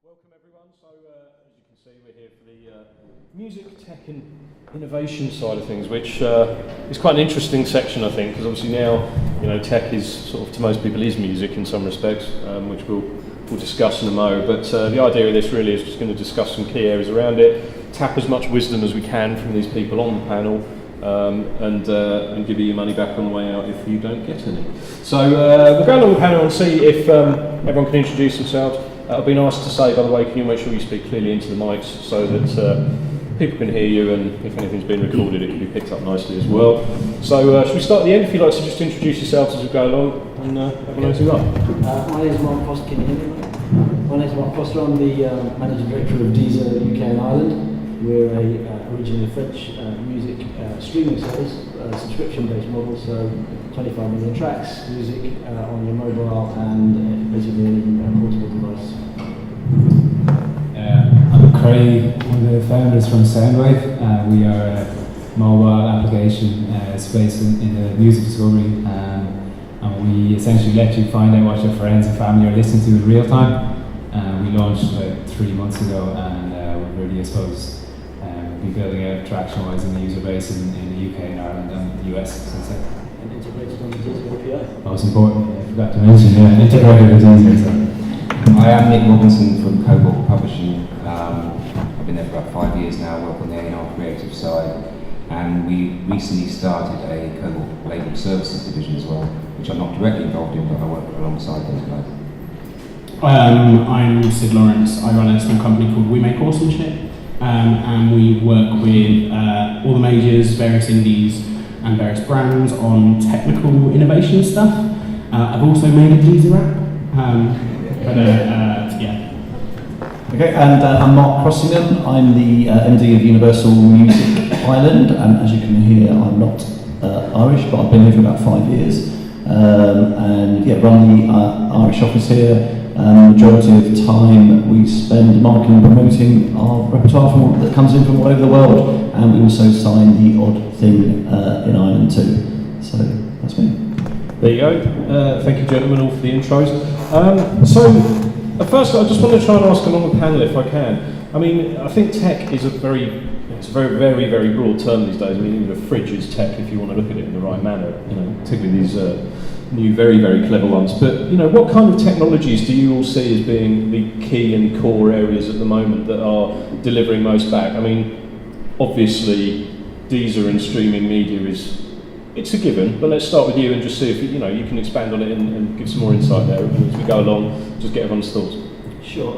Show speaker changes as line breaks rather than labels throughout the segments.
Welcome everyone. So as you can see, we're here for the music, tech and innovation side of things, which is quite an interesting section, I think, because obviously now, tech is sort of, to most people, is music in some respects, which we'll discuss in a mo. But the idea of this really is just going to discuss some key areas around it, tap as much wisdom as we can from these people on the panel, and give you your money back on the way out if you don't get any. So we'll go along the panel and see if everyone can introduce themselves. It'll be nice to say, by the way, can you make sure you speak clearly into the mics so that people can hear you, and if anything's been recorded it can be picked up nicely as well. So should we start at the end? If you'd like to just introduce yourselves as we go along and have a look who you are.
My name is Mark Foster. Can you hear me? My name is Mark Foster. I'm the Managing Director of Deezer UK and Ireland. We're originally a French music streaming service, subscription-based model, so 25 million tracks, music on your mobile and basically any portable device.
I'm Craig, one of the founders from Soundwave. We are a mobile application space in the music discovery, and we essentially let you find out what your friends and family are listening to in real time. We launched about 3 months ago, and we've really, I suppose, been building out traction-wise in the user base in the UK and Ireland and the US since then.
And integrated on the Deezer API.
Most important, I forgot to mention, integrated with Deezer. So.
I am Nick Robinson from Cobalt Publishing. I've been there for about 5 years now, work on the A&R creative side, and we recently started a Cobalt label services division as well, which I'm not directly involved in, but I work alongside those guys.
I'm Sid Lawrence. I run a small company called We Make Awesome Shit, and we work with all the majors, various indies and various brands on technical innovation stuff. I've also made a Deezer app, yeah.
Okay, and I'm Mark Crossingham. I'm the MD of Universal Music Ireland, and as you can hear, I'm not Irish, but I've been here for about 5 years, and run the Irish office here. Majority of the time we spend marketing and promoting our repertoire that comes in from all over the world, and we also sign the odd thing in Ireland too. So that's me.
There you go. Thank you, gentlemen, all for the intros. So, at first, I just want to try and ask along the panel if I can. I mean, I think tech is a very, very, very broad term these days. I mean, even a fridge is tech if you want to look at it in the right manner. Particularly these new, very, very clever ones. But what kind of technologies do you all see as being the key and core areas at the moment that are delivering most back? I mean, obviously, Deezer and streaming media it's a given, but let's start with you and just see if you can expand on it and give some more insight there as we go along. Just get everyone's thoughts.
Sure.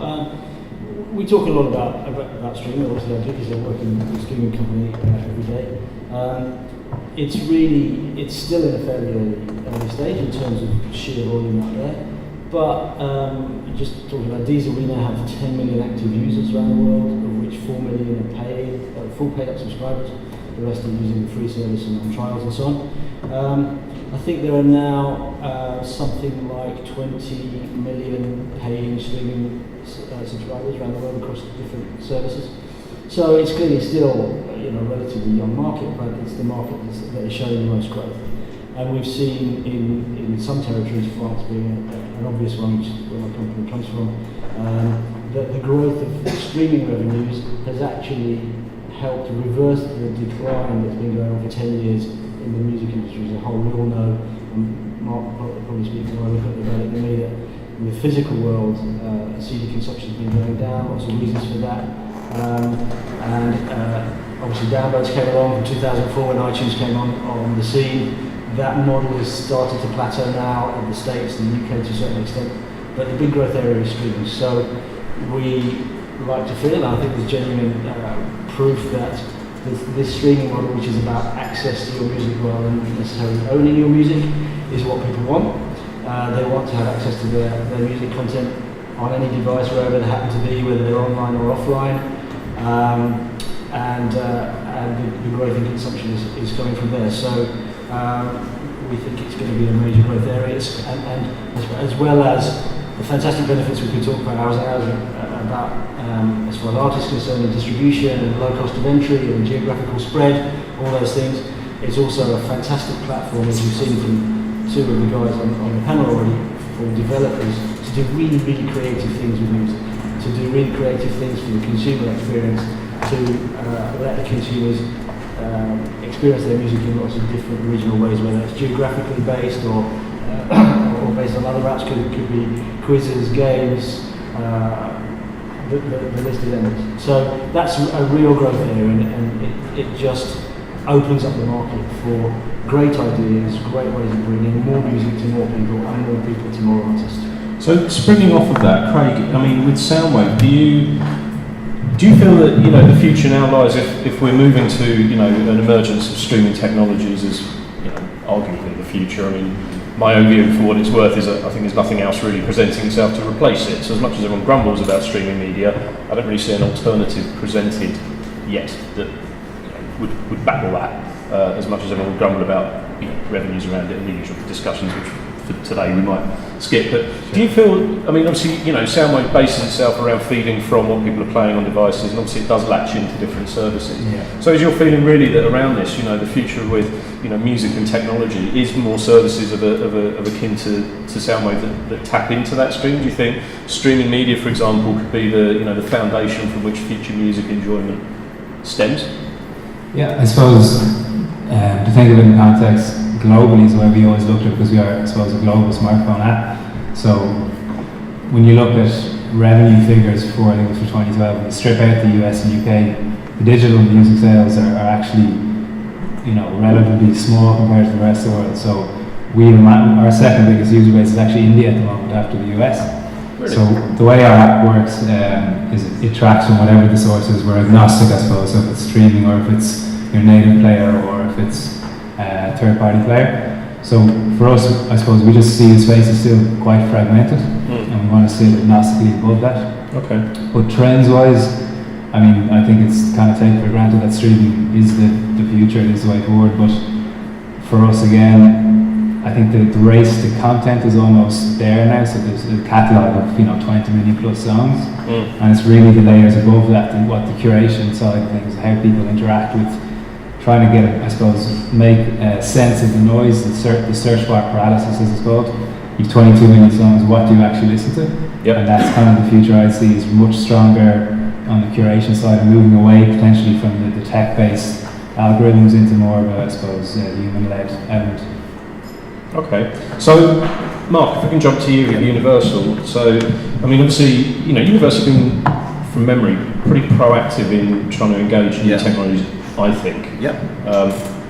We talk a lot about streaming. Obviously, I do because I work in a streaming company every day. It's still in a fairly early stage in terms of sheer volume out there. But just talking about Deezer, we now have 10 million active users around the world, of which 4 million are paid, full paid-up subscribers. The rest are using the free service and on trials and so on. I think there are now something like 20 million paying streaming subscribers around the world across different services. So it's clearly still a relatively young market, but it's the market that is showing the most growth. And we've seen in some territories, France being an obvious one, which is where my company comes from, that the growth of streaming revenues has actually helped reverse the decline that's been going on for 10 years in the music industry as a whole. We all know, and Mark probably speaks more about it than me, that in the physical world, CD consumption has been going down, lots of reasons for that. Obviously downloads came along in 2004 when iTunes came on the scene. That model has started to plateau now in the States and the UK to a certain extent, but the big growth area is streaming. So we like to feel, and I think there's genuine proof that this streaming model, which is about access to your music rather than necessarily owning your music, is what people want. They want to have access to their music content on any device, wherever they happen to be, whether they're online or offline. And the growth in consumption is coming from there. So we think it's going to be a major growth area, and as well as the fantastic benefits we could talk about hours and hours about as far as artists concerned, and distribution and low cost of entry and geographical spread, all those things. It's also a fantastic platform, as you've seen from two of the guys on the panel already, for developers to do really, really creative things with music. to do really creative things for the consumer experience, to let the consumers experience their music in lots of different regional ways, whether it's geographically based or based on other apps. Could be quizzes, games, the list is endless. So that's a real growth area, and it just opens up the market for great ideas, great ways of bringing more music to more people and more people to more artists.
So springing off of that, Craig, I mean, with Soundwave, do you feel that, you know, the future now lies if we're moving to, you know, an emergence of streaming technologies as, you know, arguably the future? I mean, my own view, for what it's worth, is that I think there's nothing else really presenting itself to replace it. So as much as everyone grumbles about streaming media, I don't really see an alternative presented yet that, you know, would battle that. As much as everyone would grumble about, you know, revenues around it and the usual discussions, which for today we might skip. But do you feel, I mean, obviously, you know, Soundwave bases itself around feeding from what people are playing on devices, and obviously it does latch into different services.
Yeah.
So is your feeling really that around this, you know, the future with, you know, music and technology is more services of akin to Soundwave that tap into that stream? Do you think streaming media, for example, could be the, you know, the foundation from which future music enjoyment stems?
Yeah, I suppose to think of it in context globally is where we always look at it, because we are, I suppose, a global smartphone app. So when you look at revenue figures for, I think it was for 2012, when you strip out the US and UK, the digital music sales are actually, you know, relatively small compared to the rest of the world. So our second biggest user base is actually India at the moment, after the US.
Really?
So the way our app works is it tracks from whatever the source is. We're agnostic, I suppose, so if it's streaming or if it's your native player or if it's a third-party player. So for us, I suppose we just see the space is still quite fragmented, and we want to sit agnostically above that.
Okay.
But trends-wise, I mean, I think it's kind of taken for granted that streaming is the future, it is the way forward. But for us, again, I think the race to content is almost there now. So there's a catalogue of, you know, 20 million plus songs, and it's really the layers above that and what the curation side of things, how people interact with, trying to get, I suppose, make sense of the noise, the search bar paralysis, as it's called. You've 22 million songs, what do you actually listen to?
Yep.
And that's kind of the future I see, is much stronger on the curation side, and moving away potentially from the tech-based algorithms into more of a, I suppose, human-led element.
Okay. So, Mark, if I can jump to you at Universal. So, I mean, obviously, you know, Universal have been, from memory, pretty proactive in trying to engage new technologies, I think.
Yeah.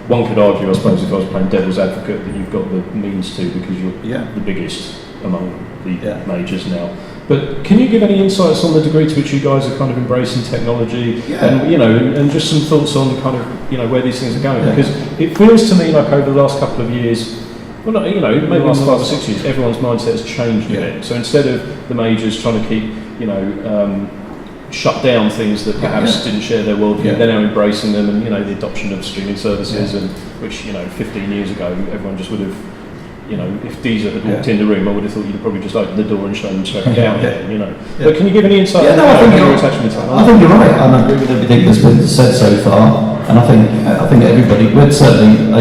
One could argue, I suppose, if I was playing devil's advocate, that you've got the means to, because you're the biggest among the majors now. But can you give any insights on the degree to which you guys are kind of embracing technology, and, you know, and just some thoughts on kind of, you know, where these things are going? Because it feels to me like over the last couple of years, well, not, you know, maybe the last 5 or 6 years, everyone's mindset has changed a bit. So instead of the majors trying to keep, you know, shut down things that perhaps didn't share their worldview, they're now embracing them, and, you know, the adoption of streaming services, and which, you know, 15 years ago, everyone just would have, you know, if Deezer had walked in the room, I would have thought you'd probably just opened the door and shown them straight down there, you know. But can you give any insight on your attachment to that?
I think you're right. I agree with everything that's been said so far, and I think everybody, we're certainly,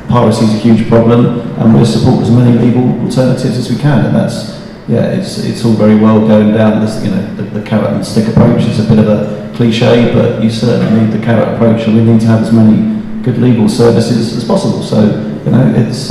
piracy is a huge problem, and we'll support as many legal alternatives as we can, and that's, it's all very well going down this, you know, the carrot and stick approach is a bit of a cliche, but you certainly need the carrot approach, and we need to have as many good legal services as possible. So, you know, it's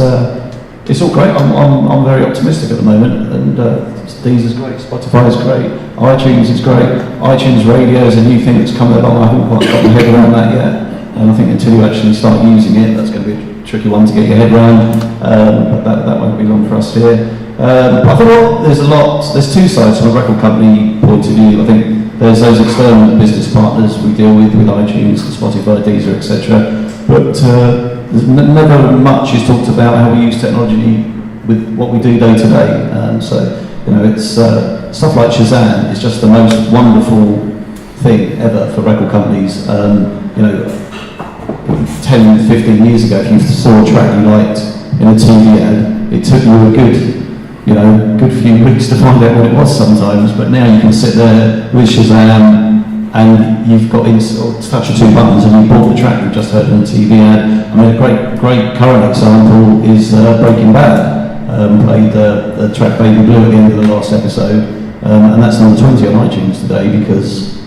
all great. I'm very optimistic at the moment, and Deezer's great, Spotify is great, iTunes is great, iTunes Radio is a new thing that's coming along. I haven't quite got my head around that yet, and I think until you actually start using it, that's going to be a tricky one to get your head around, but that won't be long for us here. I think there's two sides from a record company point of view. I think there's those external business partners we deal with iTunes, Spotify, Deezer, etc. But there's never much is talked about how we use technology with what we do day to day. So, you know, it's stuff like Shazam is just the most wonderful thing ever for record companies. You know, 10, 15 years ago, if you saw a track you liked in a TV ad, it took you a good few weeks to find out what it was sometimes, but now you can sit there with Shazam and you've got touch your 2 buttons and you bought the track you've just heard on a TV ad. I mean, a great current example is Breaking Bad. Played the track Baby Blue at the end of the last episode, and that's number 20 on iTunes today because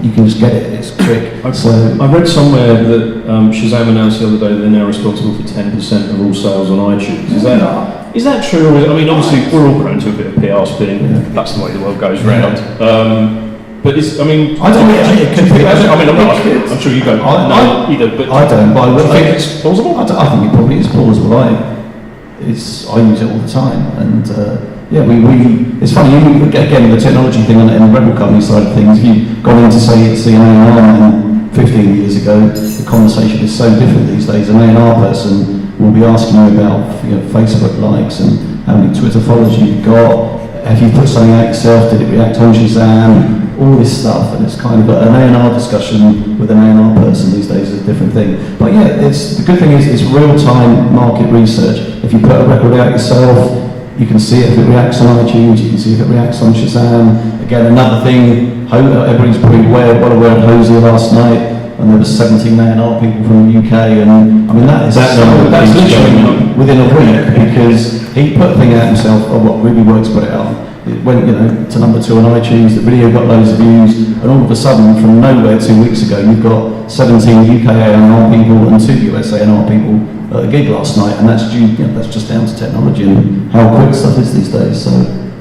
you can just get it. It's quick.
I read somewhere that Shazam announced the other day that they're now responsible for 10% of all sales on iTunes. Is that true? Or, I mean, obviously we're all prone to a bit of PR spinning.
Yeah.
That's the way the world goes round. But I mean,
I don't know. It could be.
I mean, I'm sure you don't know either. But
I don't. But
do you think it's plausible?
I think it probably is plausible. I use it all the time, and yeah, we. It's funny. Again, the technology thing on the Rebel Company side of things. If you've gone in to say it's the A&R 15 years ago, the conversation is so different these days. An A&R person will be asking you about Facebook likes and how many Twitter followers you've got. Have you put something out yourself? Did it react on Shazam? All this stuff, and it's kind of an A&R discussion with an A&R person these days is a different thing. But yeah, the good thing is it's real-time market research. If you put a record out yourself, you can see it if it reacts on iTunes, you can see if it reacts on Shazam. Again, another thing, everybody's probably well aware of Hosier last night, and there were 17 A&R people from the UK, and I mean that's literally within a week, because he put a thing out himself, Ruby Works put it out. It went, to number 2 on iTunes, the video got loads of views, and all of a sudden, from nowhere 2 weeks ago, you've got 17 UK A&R people and 2 US A&R people at a gig last night, and that's just down to technology and how quick stuff is these days. So,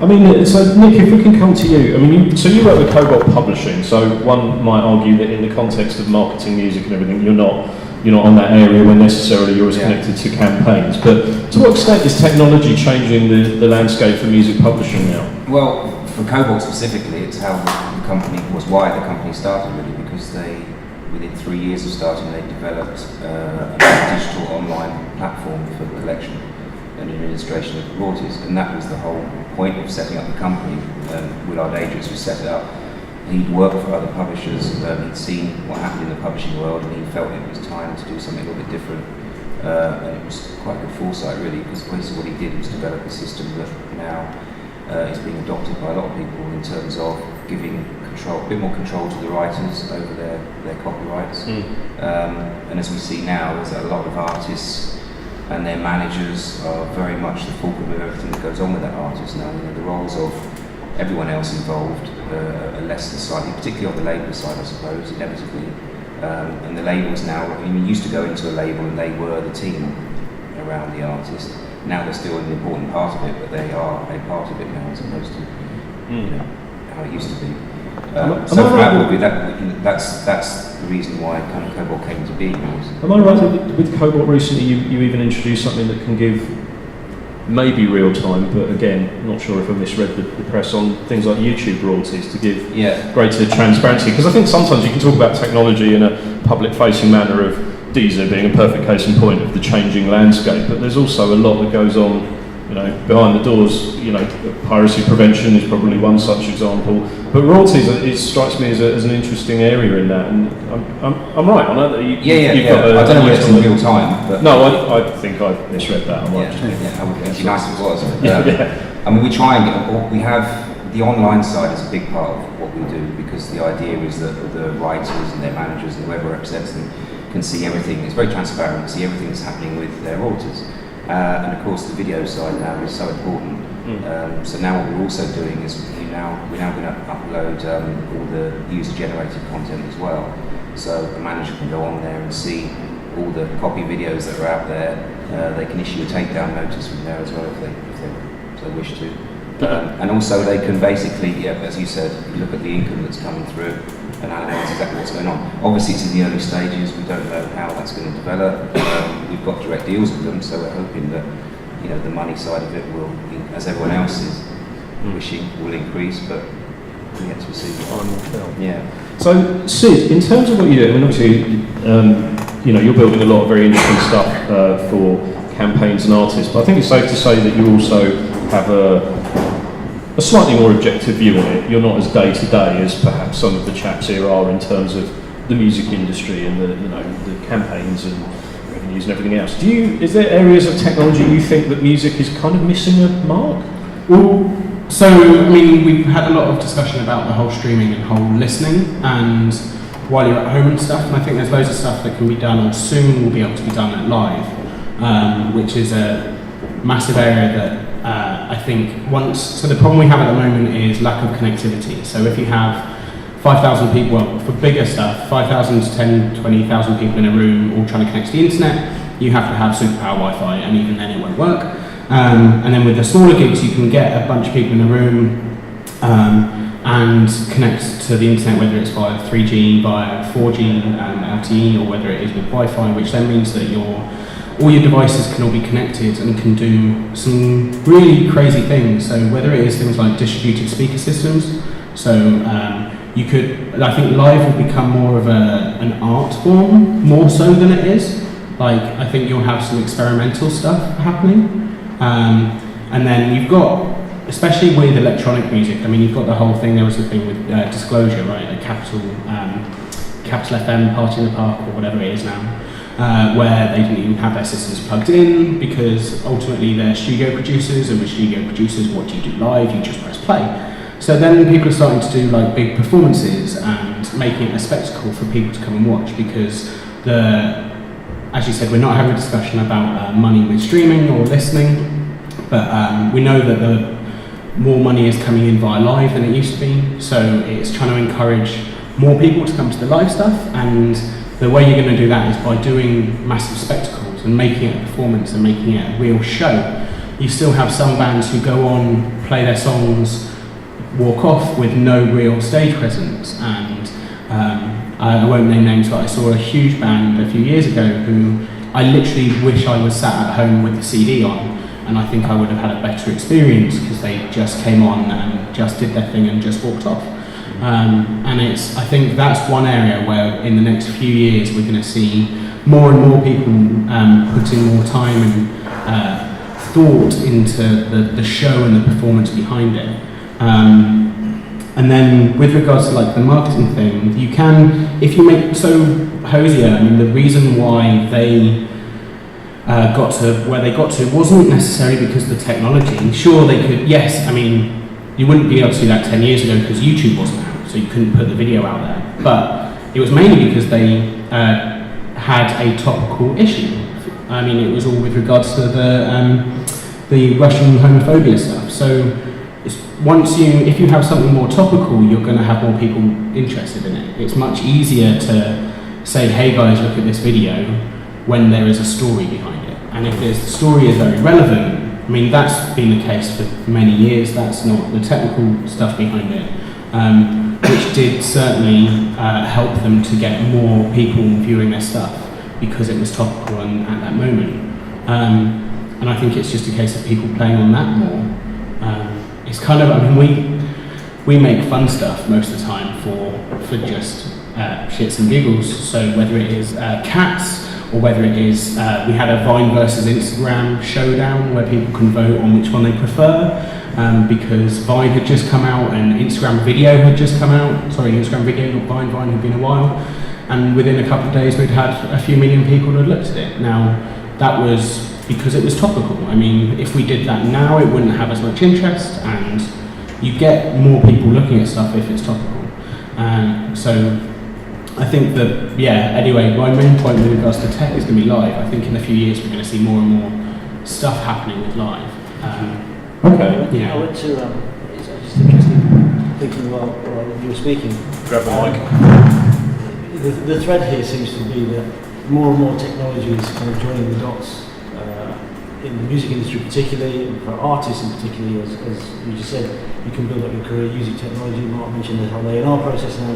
I mean, so Nick, if we can come to you, I mean, you work with Cobalt Publishing, so one might argue that in the context of marketing music and everything, you're not on that area where necessarily you're as connected to campaigns. But to what extent is technology changing the landscape for music publishing now?
Well, for Cobalt specifically, it's how the company was, why the company started really, because they, within 3 years of starting, they developed a digital online platform for collection and administration of royalties, and that was the whole point of setting up the company. Willard Adrias, who set it up, he'd worked for other publishers, he'd seen what happened in the publishing world, and he felt it was time to do something a little bit different. And it was quite good foresight really, because basically what he did was develop a system that now is being adopted by a lot of people in terms of giving control, a bit more control to the writers over their copyrights. And as we see now, is that a lot of artists and their managers are very much the fulcrum of everything that goes on with that artist now. The roles of everyone else involved are less than slightly, particularly on the label side, I suppose, inevitably. And the labels now, you used to go into a label and they were the team around the artist. Now they're still an important part of it, but they are a part of it now, as opposed to how it used to be. So for that would be that's the reason why kind of Cobalt came to be.
Am I right that with Cobalt recently you even introduced something that can give maybe real time, but again, not sure if I misread the press on things like YouTube royalties to give greater transparency? Because I think sometimes you can talk about technology in a public-facing manner of Deezer being a perfect case in point of the changing landscape, but there's also a lot that goes on, behind the doors. Piracy prevention is probably one such example. But royalties, it strikes me as an interesting area in that, and I'm right. I know that you've got
I don't know whether it's in real time, but
no, I think I misread that. I might
it'd be nice if it was. I mean, we try and get. We have the online side is a big part of what we do, because the idea is that the writers and their managers and whoever represents them can see everything. It's very transparent, see everything that's happening with their royalties. And of course the video side now is so important. So now what we're also doing is we're now going to upload all the user-generated content as well. So a manager can go on there and see all the copy videos that are out there. They can issue a takedown notice from there as well if they wish to. And also they can basically, as you said, look at the income that's coming through and analyse exactly what's going on. Obviously it's in the early stages, we don't know how that's going to develop. We've got direct deals with them, so we're hoping that the money side of it will, as everyone else is wishing, will increase, but we yet to see. Yeah.
So Sid, in terms of what you do, I mean obviously you're building a lot of very interesting stuff for campaigns and artists, but I think it's safe to say that you also have a slightly more objective view on it. You're not as day-to-day as perhaps some of the chaps here are in terms of the music industry and the campaigns and revenues and everything else. Is there areas of technology you think that music is kind of missing a mark?
Well, so I mean, we've had a lot of discussion about the whole streaming and whole listening, and while you're at home and stuff, and I think there's loads of stuff that can be done or soon will be able to be done at live, which is a massive area that I think so the problem we have at the moment is lack of connectivity. So if you have 5,000 people, well, for bigger stuff, 5,000 to 10, 20,000 people in a room all trying to connect to the internet, you have to have superpower Wi-Fi, and even then it won't work. And then with the smaller gigs, you can get a bunch of people in a room and connect to the internet, whether it's via 3G, via 4G, LTE, or whether it is with Wi-Fi, which then means that all your devices can all be connected and can do some really crazy things. So whether it is things like distributed speaker systems, so you could, I think live will become more of an art form, more so than it is. Like, I think you'll have some experimental stuff happening. And then you've got, especially with electronic music, I mean, you've got the whole thing, there was a thing with Disclosure, right, at Capital FM, Party in the Park, or whatever it is now, where they didn't even have their systems plugged in, because ultimately they're studio producers, and with studio producers, what do you do live? You just press play. So then people are starting to do like big performances and making it a spectacle for people to come and watch, because as you said, we're not having a discussion about money with streaming or listening, but we know that the more money is coming in via live than it used to be, so it's trying to encourage more people to come to the live stuff, and the way you're going to do that is by doing massive spectacles and making it a performance and making it a real show. You still have some bands who go on, play their songs, walk off with no real stage presence, and I won't name names, but I saw a huge band a few years ago who I literally wish I was sat at home with the CD on, and I think I would have had a better experience, because they just came on and just did their thing and just walked off. And I think that's one area where in the next few years we're going to see more and more people putting more time and thought into the show and the performance behind it. And then with regards to like the marketing thing, you can, if you make, so Hozier, I mean, the reason why they got to where they got to wasn't necessarily because of the technology. Sure, they could, yes, I mean, you wouldn't be able to do that 10 years ago because YouTube wasn't out, so you couldn't put the video out there. But it was mainly because they had a topical issue. I mean, it was all with regards to the Russian homophobia stuff. So if you have something more topical, you're going to have more people interested in it. It's much easier to say, hey guys, look at this video, when there is a story behind it. And if the story is very relevant, I mean, that's been the case for many years, that's not the technical stuff behind it, which did certainly help them to get more people viewing their stuff, because it was topical at that moment. And I think it's just a case of people playing on that more. It's kind of, I mean, we make fun stuff most of the time for just shits and giggles. So whether it is cats, or whether it is, we had a Vine versus Instagram showdown where people can vote on which one they prefer, because Vine had just come out and Instagram video had just come out. Sorry, Instagram video, not Vine. Vine had been a while. And within a couple of days we'd had a few million people who had looked at it. Now, that was because it was topical. I mean, if we did that now, it wouldn't have as much interest, and you get more people looking at stuff if it's topical. So I think that, yeah, anyway, my main point with regards to tech is going to be live. I think in a few years we're going to see more and more stuff happening with live.
Okay.
Yeah.
I went to, it's just interesting thinking while you were speaking.
Grab the mic.
The thread here seems to be that more and more technology is kind of joining the dots in the music industry, particularly, and for artists in particularly, as you just said, you can build up your career using technology. Mark mentioned the whole A&R process now,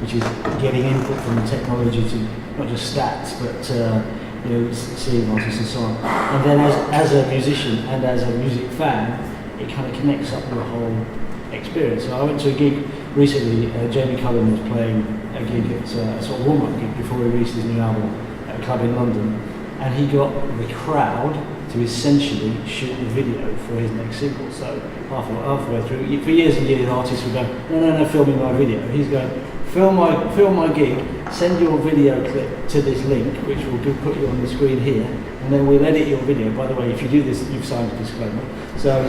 which is getting input from the technology to not just stats, but seeing artists and so on. And then as a musician and as a music fan, it kind of connects up the whole experience. So I went to a gig recently. Jamie Cullum was playing a gig at a sort of warm-up gig before he released his new album at a club in London, and he got the crowd to essentially shoot the video for his next single. So halfway through, for years and years, artists would go, no, film me my video. He's going, film my gig, send your video clip to this link, which will put you on the screen here, and then we'll edit your video. By the way, if you do this, you've signed a disclaimer. So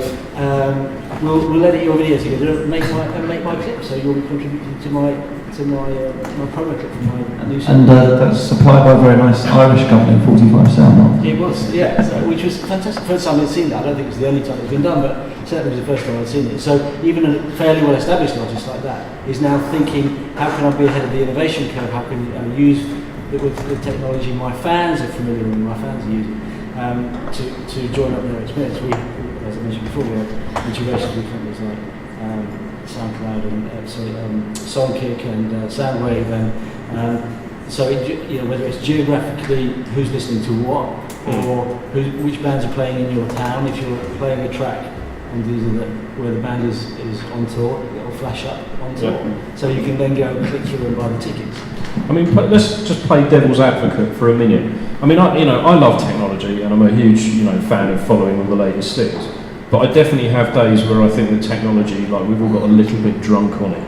we'll edit your video together and make my clip. So you'll be contributing to my promo clip for my new song.
And that's supplied by a very nice Irish company, 45 Sound.
It was, yeah, which was fantastic. First time I'd seen that. I don't think it's the only time it's been done, but certainly was the first time I'd seen it. So even a fairly well-established artist like that is now thinking, how can I be ahead of the innovation curve? How can I use with the technology my fans are familiar with, my fans are using, to join up their experience. We, as I mentioned before, we have integrations with companies like SoundCloud and Songkick and Soundwave, and so whether it's geographically who's listening to what, or which bands are playing in your town. If you're playing a track and these are where the band is on tour, it'll flash up on tour.
Yeah.
So you can then go and click through and buy the tickets.
I mean, let's just play devil's advocate for a minute. I mean, I love technology, and I'm a huge fan of following all the latest things. But I definitely have days where I think the technology, like we've all got a little bit drunk on it,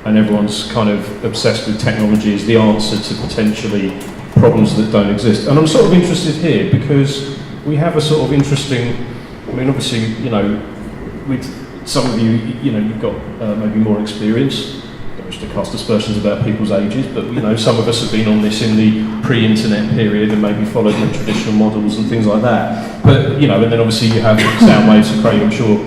and everyone's kind of obsessed with technology as the answer to potentially problems that don't exist. And I'm sort of interested here because we have a sort of interesting. I mean, obviously, with some of you've got maybe more experience. To cast aspersions about people's ages, but some of us have been on this in the pre-internet period and maybe followed the traditional models and things like that. But and then obviously you have Soundwave, so Craig, I'm sure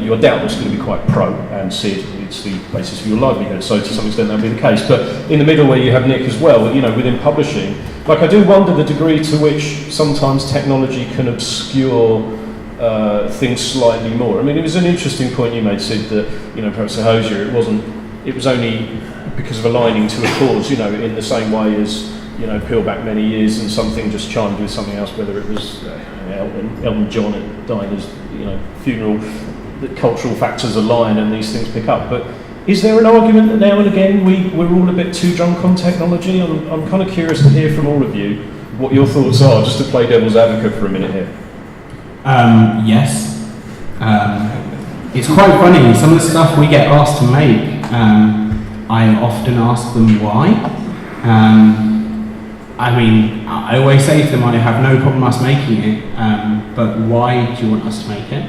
you're doubtless going to be quite pro, and Sid, it's the basis for your livelihood, so to some extent that'll be the case. But in the middle where you have Nick as well, within publishing, like I do wonder the degree to which sometimes technology can obscure things slightly more. I mean, it was an interesting point you made, Sid, that Professor Hosier, it was only because of aligning to a cause, in the same way as, peel back many years and something just chimed with something else, whether it was Elton John at Dinah's, funeral, that cultural factors align and these things pick up. But is there an argument that now and again we're all a bit too drunk on technology? I'm kind of curious to hear from all of you what your thoughts are, just to play devil's advocate for a minute here.
Yes. It's quite funny, some of the stuff we get asked to make, I often ask them why. I always say to them, I have no problem us making it, but why do you want us to make it?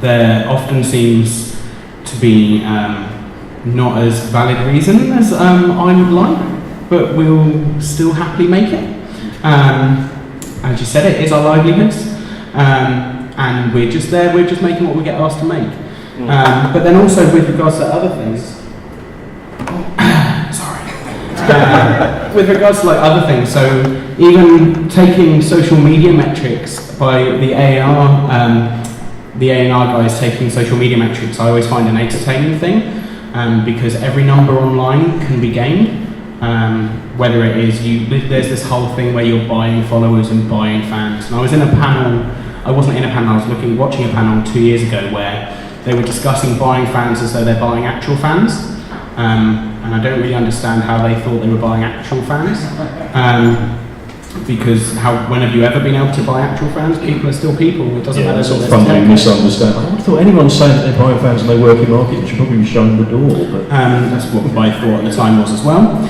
There often seems to be not as valid reason as I would like, but we'll still happily make it. As you said, it is our livelihoods. And we're just making what we get asked to make. But then also with regards to other things, with regards to other things, so even taking social media metrics by the A&R guys taking social media metrics, I always find an entertaining thing, because every number online can be gained. Whether it is there's this whole thing where you're buying followers and buying fans. And I was in a panel. I wasn't in a panel, I was watching a panel 2 years ago where they were discussing buying fans as though they're buying actual fans. And I don't really understand how they thought they were buying actual fans. Because when have you ever been able to buy actual fans? People are still people, it doesn't matter.
Sort of fundamentally misunderstand. I thought anyone saying that they're buying fans and they work in market should probably be shown the door. But
that's what my thought at the time was as well.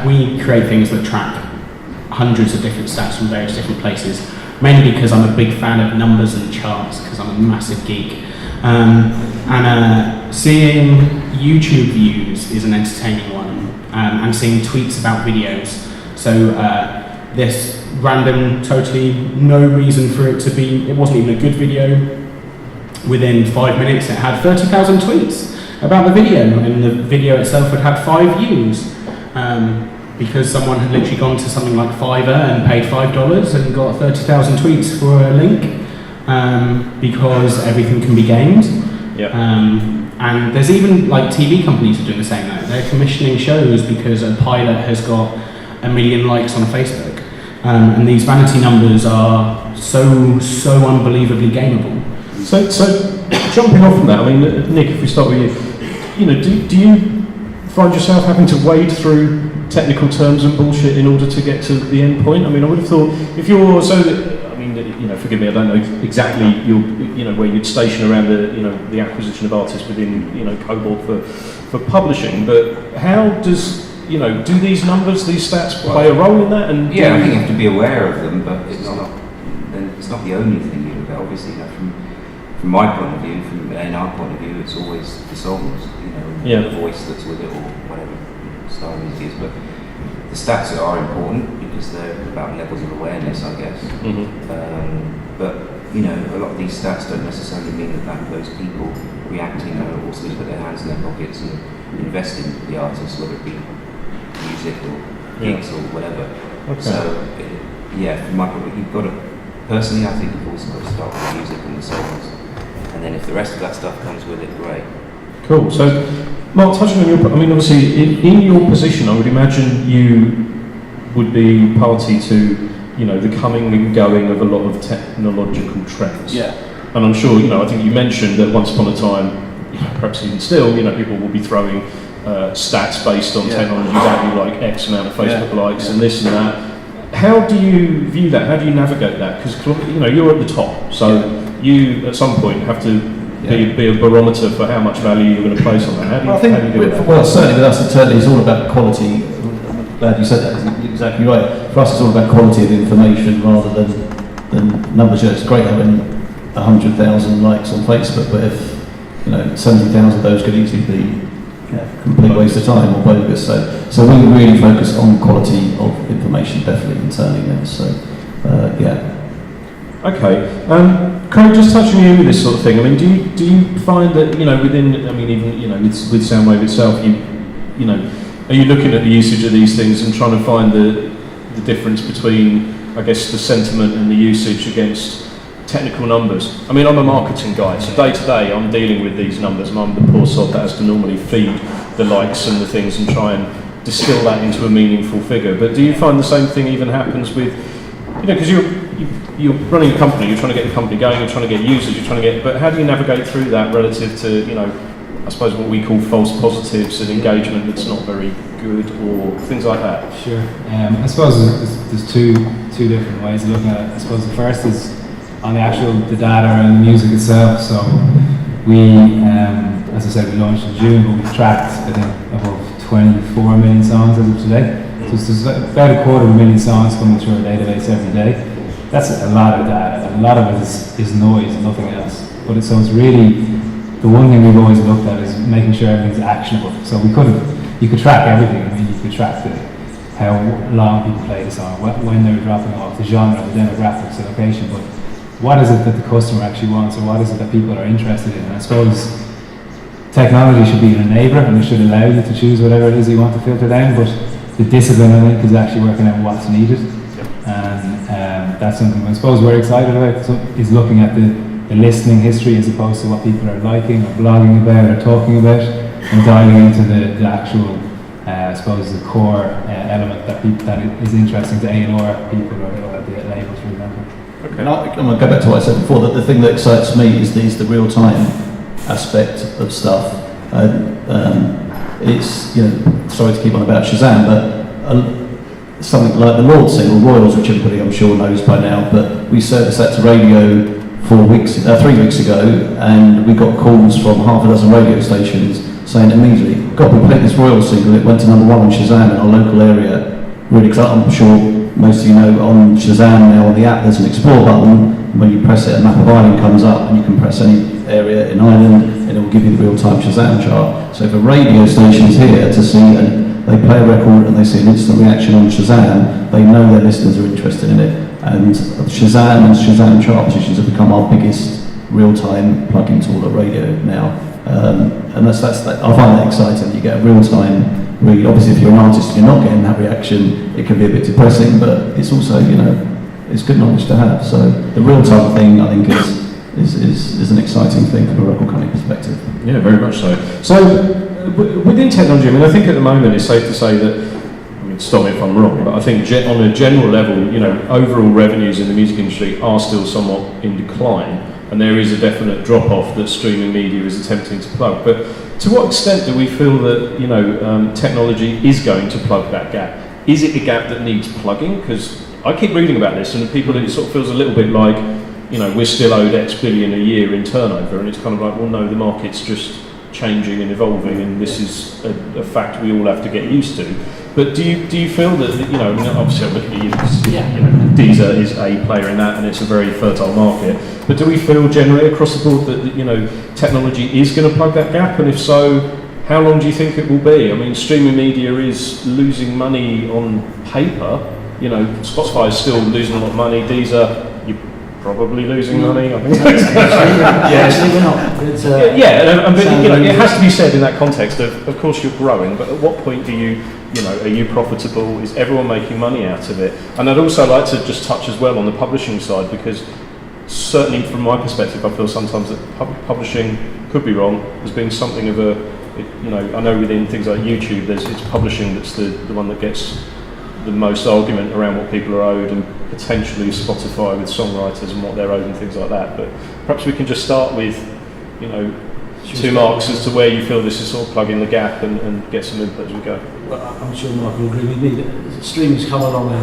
We create things that track hundreds of different stats from various different places, mainly because I'm a big fan of numbers and charts, because I'm a massive geek. Seeing YouTube views is an entertaining one, and seeing tweets about videos. So this random, totally no reason for it to be, it wasn't even a good video. Within 5 minutes it had 30,000 tweets about the video, and the video itself had had 5 views. Because someone had literally gone to something like Fiverr and paid $5 and got 30,000 tweets for a link, because everything can be gamed.
Yep.
And there's even TV companies are doing the same now. They're commissioning shows because a pilot has got 1 million likes on Facebook, and these vanity numbers are so unbelievably gameable.
So jumping off from that, I mean, Nick, if we start with you, do you find yourself having to wade through technical terms and bullshit in order to get to the end point? I mean, I would have thought if you're forgive me, I don't know exactly where you'd station around the acquisition of artists within Cobalt for publishing, but how does do these numbers, these stats play a role in that? And
I think you have to be aware of them, but it's not the only thing you look at. Obviously, from my point of view, in our point of view, it's always the songs, the voice that's with it, or whatever style music is. But the stats are important because they're about levels of awareness, I guess. But a lot of these stats don't necessarily mean that those people reacting are also going to put their hands in their pockets and invest in the artist, whether it be music or gigs or whatever.
Okay.
So, from my point of view, you've got to, personally, I think you've also got to start with the music and the songs. And then if the rest of that stuff comes with it, great.
Cool. So, Mark, touching on obviously, in your position, I would imagine you would be party to, the coming and going of a lot of technological trends.
Yeah.
And I'm sure, I think you mentioned that once upon a time, perhaps even still, people will be throwing stats based on technology value, like X amount of Facebook likes and this and that. How do you view that? How do you navigate that? Because you're at the top, so you at some point have to be a barometer for how much value you're going to place on that. How do you do that?
Well, certainly with us internally, it's all about quality. I'm glad you said that. It's exactly right. For us, it's all about quality of information rather than numbers. It's great having 100,000 likes on Facebook, but if 70,000 of those could easily be a complete waste of time or bogus. So we really focus on quality of information, definitely internally now. So
Okay. Craig, just touching on you with this sort of thing. I mean, do you find that within even with Soundwave itself, are you looking at the usage of these things and trying to find the difference between, I guess, the sentiment and the usage against technical numbers? I mean, I'm a marketing guy, so day to day I'm dealing with these numbers, and I'm the poor sod that has to normally feed the likes and the things and try and distill that into a meaningful figure. But do you find the same thing even happens with, because you're running a company, you're trying to get the company going, you're trying to get users, but how do you navigate through that relative to, I suppose what we call false positives and engagement that's not very good or things like that?
Sure. I suppose there's two different ways of looking at it. I suppose the first is on the data and the music itself. So we, as I said, we launched in June, but we've tracked, I think, above 24 million songs as of today. So there's about 250,000 songs coming through our database every day. That's a lot of data. A lot of it is noise, nothing else. But it's really, the one thing we've always looked at is making sure everything's actionable. So you could track everything. I mean, you could track how long people play the song, when they're dropping off, the genre, the demographics, the location. But what is it that the customer actually wants, or what is it that people are interested in? And I suppose technology should be an enabler, and it should allow you to choose whatever it is you want to filter down. But the discipline, I think, is actually working out what's needed. And that's something I suppose we're excited about, is looking at the listening history as opposed to what people are liking or blogging about or talking about, and diving into the actual, I suppose, the core element that is interesting to A&R people or the labels, for example.
Okay. And I'm going to go back to what I said before, that the thing that excites me is the real-time aspect of stuff. It's, sorry to keep on about Shazam, but something like the Lord single, Royals, which everybody I'm sure knows by now, but we serviced that to radio 3 weeks ago, and we got calls from half a dozen radio stations saying immediately, God, we played this Royals single, it went to #1 on Shazam in our local area. Really exciting. I'm sure most of you know on Shazam now on the app there's an explore button. When you press it, a map of Ireland comes up, and you can press any area in Ireland and it will give you the real-time Shazam chart. So if a radio station is here to see, and they play a record and they see an instant reaction on Shazam, they know their listeners are interested in it. And Shazam and Shazam chart positions have become our biggest real-time plug-in tool at radio now. And that's I find that exciting. You get a real-time read. Obviously, if you're an artist and you're not getting that reaction, it can be a bit depressing, but it's also, it's good knowledge to have. So the real-time thing, I think, is an exciting thing from a record company perspective.
Yeah, very much so. So within technology, I think at the moment it's safe to say that, stop me if I'm wrong, but I think on a general level, overall revenues in the music industry are still somewhat in decline, and there is a definite drop-off that streaming media is attempting to plug. But to what extent do we feel that technology is going to plug that gap? Is it a gap that needs plugging? Because I keep reading about this, and people, it sort of feels a little bit like, you know, we're still owed X billion a year in turnover, and it's kind of like, well, no, the market's just changing and evolving, and this is a fact we all have to get used to. But do you feel that, you know, I mean, obviously I'm looking at you because, you know, Deezer is a player in that, and it's a very fertile market. But do we feel generally across the board that, you know, technology is going to plug that gap? And if so, how long do you think it will be? I mean, streaming media is losing money on paper. You know, Spotify is still losing a lot of money. Deezer, you're probably losing money. I think.
Actually, we're not. It's,
but you know, it has to be said in that context of course you're growing, but at what point do you know, are you profitable? Is everyone making money out of it? And I'd also like to just touch as well on the publishing side, because certainly from my perspective, I feel sometimes that publishing, could be wrong, has been something of a, you know, I know within things like YouTube, it's publishing that's the one that gets the most argument around what people are owed, and potentially Spotify with songwriters and what they're owed and things like that. But perhaps we can just start with, you know, two marks as to where you feel this is sort of plugging the gap, and get some input as we go.
Well, I'm sure Mark will agree with me that streaming's come along and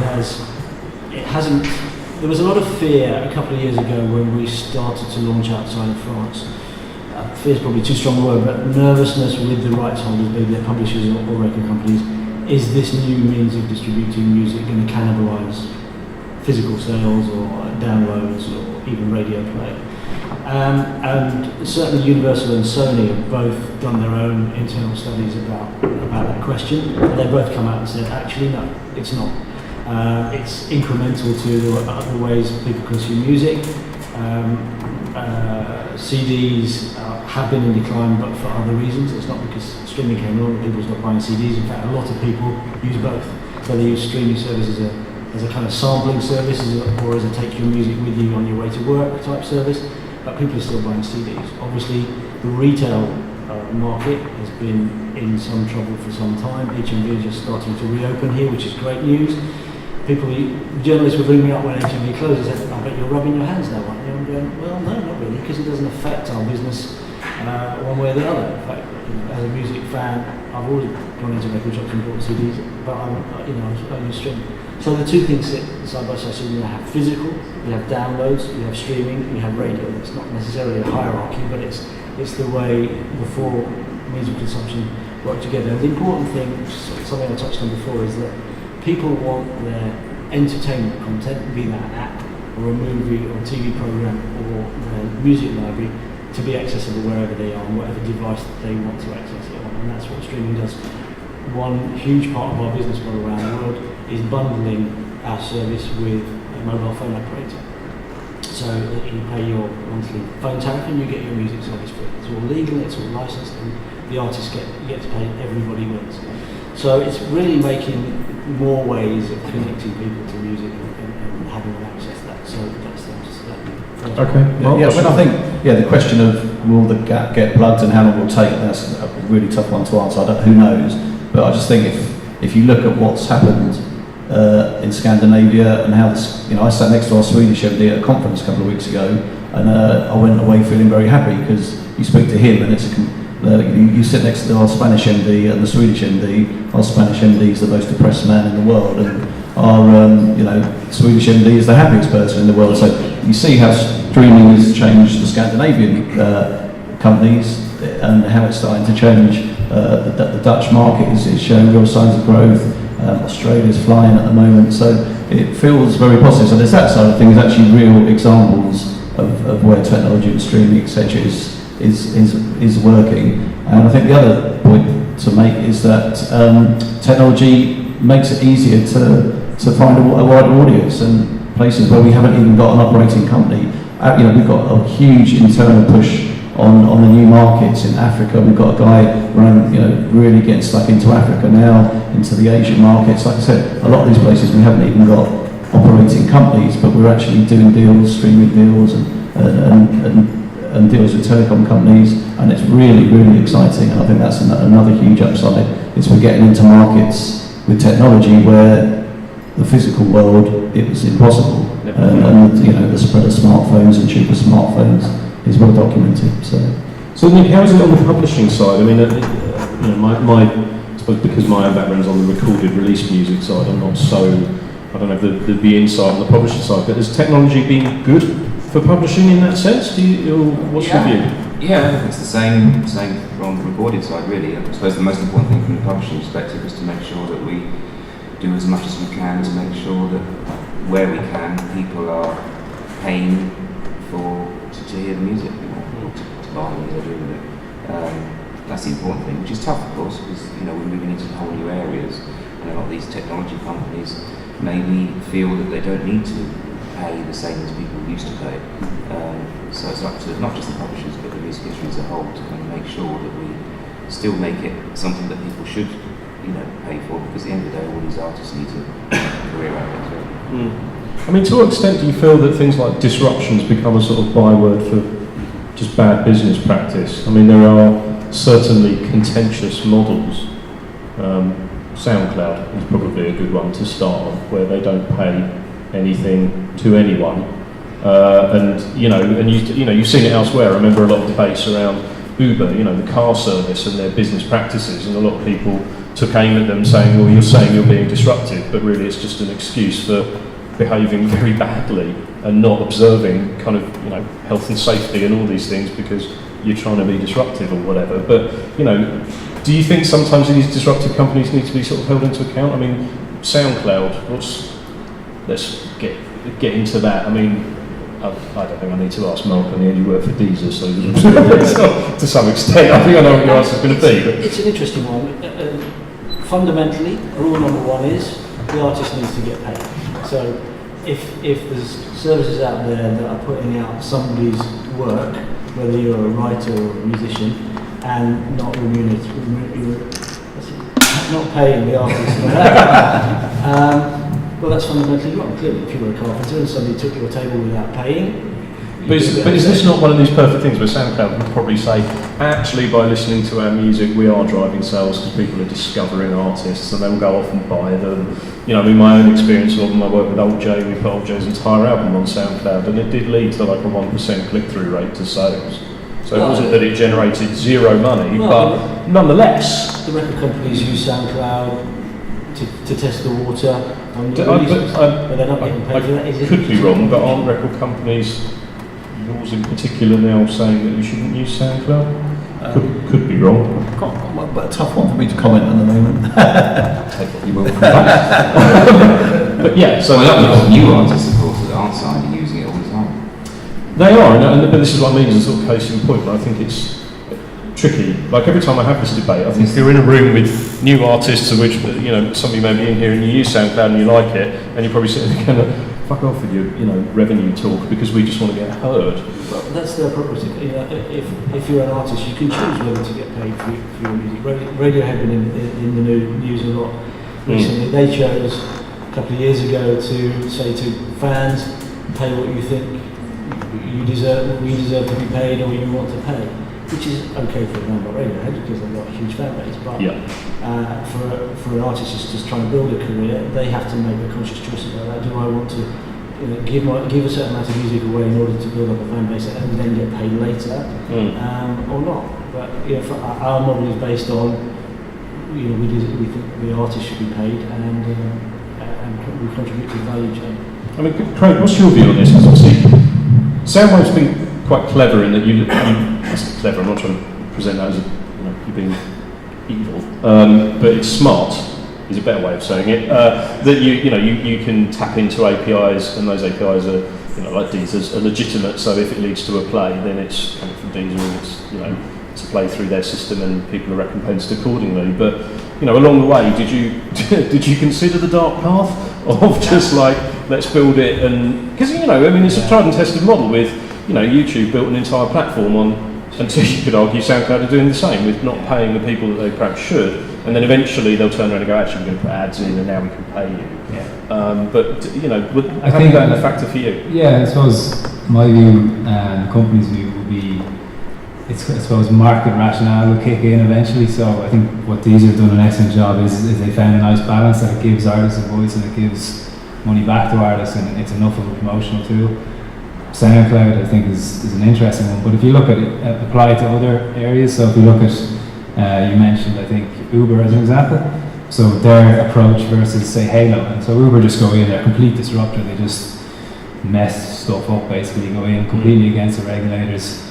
there was a lot of fear a couple of years ago when we started to launch outside of France. Fear is probably too strong a word, but nervousness with the rights holders, be they publishers or record companies. Is this new means of distributing music going to cannibalise physical sales or downloads or even radio play? And certainly Universal and Sony have both done their own internal studies about that question. And they both come out and said, actually, no, it's not. It's incremental to the ways people consume music. CDs have been in decline, but for other reasons. It's not because streaming came along that people stopped buying CDs. In fact, a lot of people use both. So they use streaming service as a kind of sampling service, or as a take your music with you on your way to work type service. But people are still buying CDs. Obviously, the retail market has been in some trouble for some time. HMV is just starting to reopen here, which is great news. Journalists would ring me up when HMV closes and say, I bet you're rubbing your hands now, aren't you? I'm going, well, no, not really, because it doesn't affect our business one way or the other. In fact, you know, as a music fan, I've always gone into record shops and bought CDs, but I only stream. So the two things sit side by side. So you have physical, you have downloads, you have streaming, you have radio. It's not necessarily a hierarchy, but it's the way the four means of consumption work together. And the important thing, something I touched on before, is that people want their entertainment content, be that an app or a movie or a TV program or their music library, to be accessible wherever they are, on whatever device that they want to access it on. And that's what streaming does. One huge part of our business model around the world is bundling our service with a mobile phone operator. So that you pay your monthly phone tariff and you get your music service free. It's all legal, it's all licensed, and the artists get to pay, everybody wins. So it's really making more ways of connecting people to music and having them access that. So that's just that.
Okay.
Well, I think the question of will the gap get plugged and how long it will take, that's a really tough one to answer. Who knows? But I just think if you look at what's happened in Scandinavia and how this, I sat next to our Swedish MD at a conference a couple of weeks ago, and I went away feeling very happy because you speak to him and it's you sit next to our Spanish MD and the Swedish MD. Our Spanish MD is the most depressed man in the world, and our Swedish MD is the happiest person in the world. So you see how streaming has changed the Scandinavian companies and how it's starting to change. The Dutch market is showing real signs of growth. Australia's flying at the moment, so it feels very positive. So there's that side of things, actually real examples of where technology and streaming, etc., is working. And I think the other point to make is that technology makes it easier to find a wider audience, and places where we haven't even got an operating company. We've got a huge internal push on the new markets in Africa. We've got a guy really getting stuck into Africa now, into the Asian markets. Like I said, a lot of these places we haven't even got operating companies, but we're actually doing deals, streaming deals, and deals with telecom companies, and it's really, really exciting. And I think that's another huge upside, is we're getting into markets with technology where the physical world, it was impossible. The spread of smartphones and cheaper smartphones is well documented.
So Nick, how is it on the publishing side? I mean, I suppose because my own background's on the recorded release music side, I'm not so I don't know if the insight on the publishing side, but has technology been good for publishing in that sense? What's your view?
Yeah, it's the same from the recorded side, really. I suppose the most important thing from the publishing perspective is to make sure that we do as much as we can to make sure that where we can, people are paying to hear the music, or to buy the music with it. That's the important thing, which is tough, of course, because we're moving into whole new areas, and a lot of these technology companies maybe feel that they don't need to pay the same as people used to pay. So it's up to not just the publishers, but the music industry as a whole to kind of make sure that we still make it something that people should, pay for, because at the end of the day, all these artists need to career out of it.
I mean, to what extent do you feel that things like disruptions become a sort of byword for just bad business practice? I mean, there are certainly contentious models. SoundCloud is probably a good one to start on, where they don't pay anything to anyone, and you've seen it elsewhere. I remember a lot of debates around Uber, the car service and their business practices, and a lot of people took aim at them saying, well, you're saying you're being disruptive, but really it's just an excuse for behaving very badly and not observing kind of health and safety and all these things because you're trying to be disruptive or whatever. But do you think sometimes these disruptive companies need to be sort of held into account? I mean, SoundCloud, let's get into that. I mean, I don't think I need to ask Mark. I mean, you work for Deezer, so to some extent, I think I know what your answer is going to be. But
It's an interesting one. Fundamentally, rule number one is the artist needs to get paid. So if there's services out there that are putting out somebody's work, whether you're a writer or a musician, and not not paying the artist, well, that's fundamentally wrong. Clearly, if you were a carpenter and somebody took your table without paying.
But is this not one of these perfect things where SoundCloud would probably say, actually, by listening to our music, we are driving sales because people are discovering artists and they'll go off and buy them. I mean, my own experience of them, I worked with Old Jay, we put Old Jay's entire album on SoundCloud, and it did lead to like a 1% click-through rate to sales. So it wasn't that it generated zero money, but nonetheless.
The record companies use SoundCloud to test the water on new releases, but they're not getting paid for that.
I could be wrong, but aren't record companies, yours in particular, now saying that you shouldn't use SoundCloud? Could be wrong.
But a tough one for me to comment at the moment.
Take what you will from that.
But yeah, so
well, new artists, of course, that aren't signed are using it all the time.
They are, but this is what I mean as a sort of case in point. But I think it's tricky. Like every time I have this debate, I think if you're in a room with new artists, of which some of you may be in here, and you use SoundCloud and you like it, and you're probably sitting there going, fuck off with your revenue talk because we just want to get heard.
Well, that's their prerogative. If you're an artist, you can choose whether to get paid for your music. Radio have been in the news a lot recently. They chose a couple of years ago to say to fans, pay what you think you deserve, we deserve to be paid, or you want to pay, which is okay for a band like Radiohead because they've got a huge fan base. But for an artist who's just trying to build a career, they have to make a conscious choice about that. Do I want to give a certain amount of music away in order to build up a fan base and then get paid later, or not? But for our model is based on we think the artist should be paid and we contribute to the value chain.
I mean, Craig, what's your view on this? Because obviously, Soundwave's been quite clever in that that's clever. I'm not trying to present that as you being evil, but it's smart. Is a better way of saying it. That you can tap into APIs, and those APIs are like Deezer's are legitimate. So if it leads to a play, then it's coming from Deezer, and it's a play through their system, and people are recompensed accordingly. But along the way, did you consider the dark path of just like let's build it, and because it's a tried and tested model with YouTube built an entire platform on, and so you could argue SoundCloud are doing the same with not paying the people that they perhaps should. And then eventually they'll turn around and go, actually, we're going to put ads in and now we can pay you. Yeah. But, I think that a factor for you?
Yeah, I suppose my view and the company's view would be, I suppose market rationale will kick in eventually. So I think what Deezer have done an excellent job is they found a nice balance that it gives artists a voice and it gives money back to artists, and it's enough of a promotional tool. SoundCloud, I think, is an interesting one. But if you look at it, apply it to other areas. So if you look at, you mentioned, I think, Uber as an example. So their approach versus say Halo, and so Uber just go in, they're a complete disruptor. They just mess stuff up basically, go in completely against the regulators.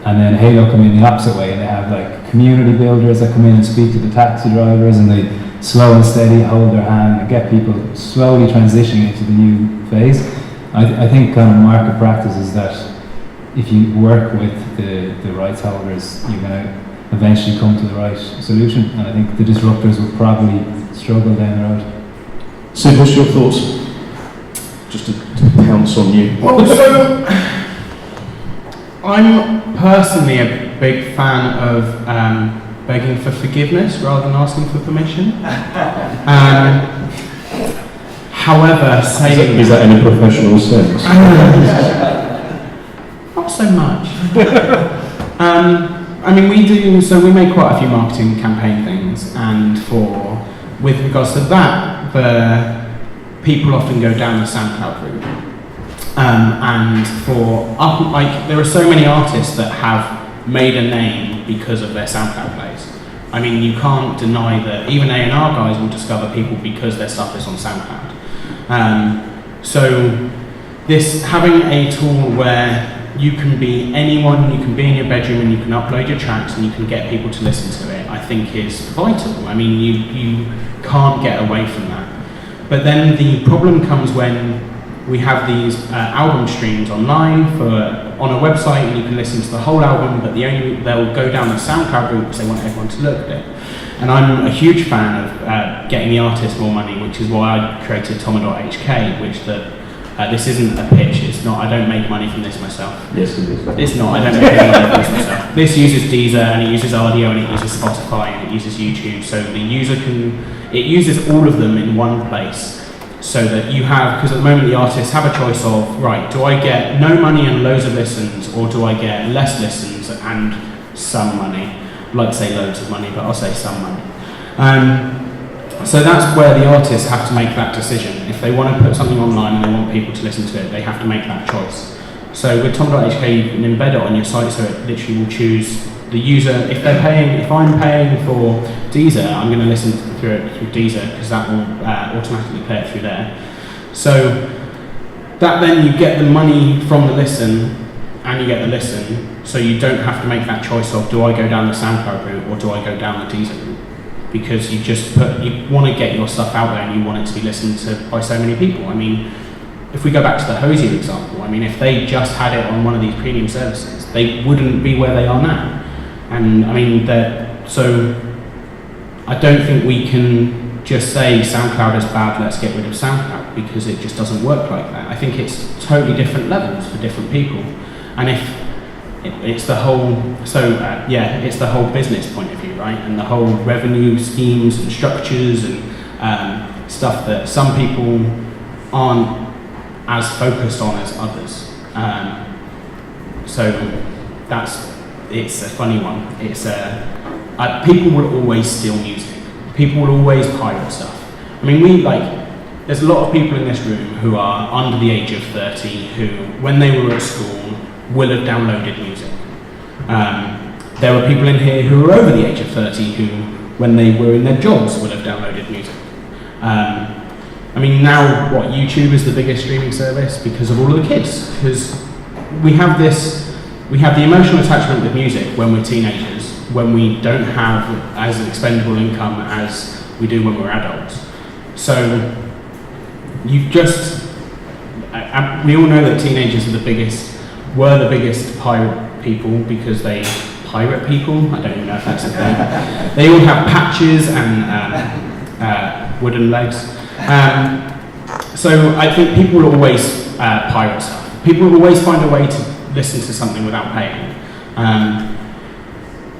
And then Halo come in the opposite way, and they have like community builders that come in and speak to the taxi drivers, and they slow and steady hold their hand and get people slowly transitioning into the new phase. I think market practice is that if you work with the rights holders, you're going to eventually come to the right solution. And I think the disruptors will probably struggle down the road.
Sid, what's your thoughts? Just to pounce on you.
Well, so I'm personally a big fan of begging for forgiveness rather than asking for permission. However, saying
is that in a professional sense?
not so much. I mean, we make quite a few marketing campaign things, and with regards to that, the people often go down the SoundCloud route. There are so many artists that have made a name because of their SoundCloud plays. I mean, you can't deny that even A&R guys will discover people because their stuff is on SoundCloud. So this having a tool where you can be anyone, you can be in your bedroom and you can upload your tracks and you can get people to listen to it, I think is vital. I mean, you can't get away from that. But then the problem comes when we have these album streams online on a website, and you can listen to the whole album, but they'll go down the SoundCloud route because they want everyone to look at it. And I'm a huge fan of getting the artist more money, which is why I created Tomo.hk, which this isn't a pitch, it's not, I don't make money from this myself.
Yes, it is.
It's not, I don't make any money from this myself. This uses Deezer, and it uses Audio, and it uses Spotify, and it uses YouTube, so the user it uses all of them in one place. So that you have, because at the moment the artists have a choice of, right, do I get no money and loads of listens, or do I get less listens and some money? I'd like to say loads of money, but I'll say some money. So that's where the artists have to make that decision. If they want to put something online and they want people to listen to it, they have to make that choice. So with Tom.hk, you can embed it on your site, so it literally will choose the user. If I'm paying for Deezer, I'm going to listen through it through Deezer because that will automatically play it through there. So that then you get the money from the listen and you get the listen, so you don't have to make that choice of do I go down the SoundCloud route or do I go down the Deezer route, because you want to get your stuff out there and you want it to be listened to by so many people. I mean, if we go back to the Hozier example, I mean, if they just had it on one of these premium services, they wouldn't be where they are now. And I mean, so I don't think we can just say SoundCloud is bad, let's get rid of SoundCloud, because it just doesn't work like that. I think it's totally different levels for different people. And if it's the whole, it's the whole business point of view, right? And the whole revenue schemes and structures and stuff that some people aren't as focused on as others. It's a funny one. People will always steal music. People will always pirate stuff. I mean, there's a lot of people in this room who are under the age of 30 who, when they were at school, will have downloaded music. There are people in here who are over the age of 30 who, when they were in their jobs, will have downloaded music. I mean, now, YouTube is the biggest streaming service because of all of the kids. Because we have the emotional attachment with music when we're teenagers, when we don't have as expendable income as we do when we're adults. So we all know that teenagers were the biggest pirate people because they pirate people. I don't even know if that's a thing. They all have patches and wooden legs. So I think people will always pirate stuff. People will always find a way to listen to something without paying,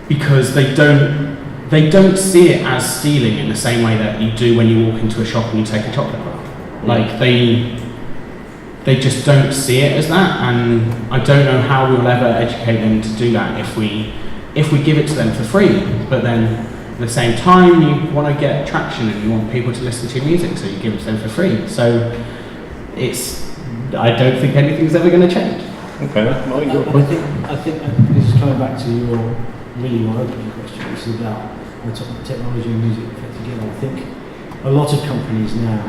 because they don't see it as stealing in the same way that you do when you walk into a shop and you take a chocolate bar. Like they just don't see it as that, and I don't know how we'll ever educate them to do that if we give it to them for free. But then at the same time, you want to get traction and you want people to listen to your music, so you give it to them for free. So I don't think anything's ever going to change.
Okay,
I think this is coming back to your opening question. This is about the technology and music fit together. I think a lot of companies now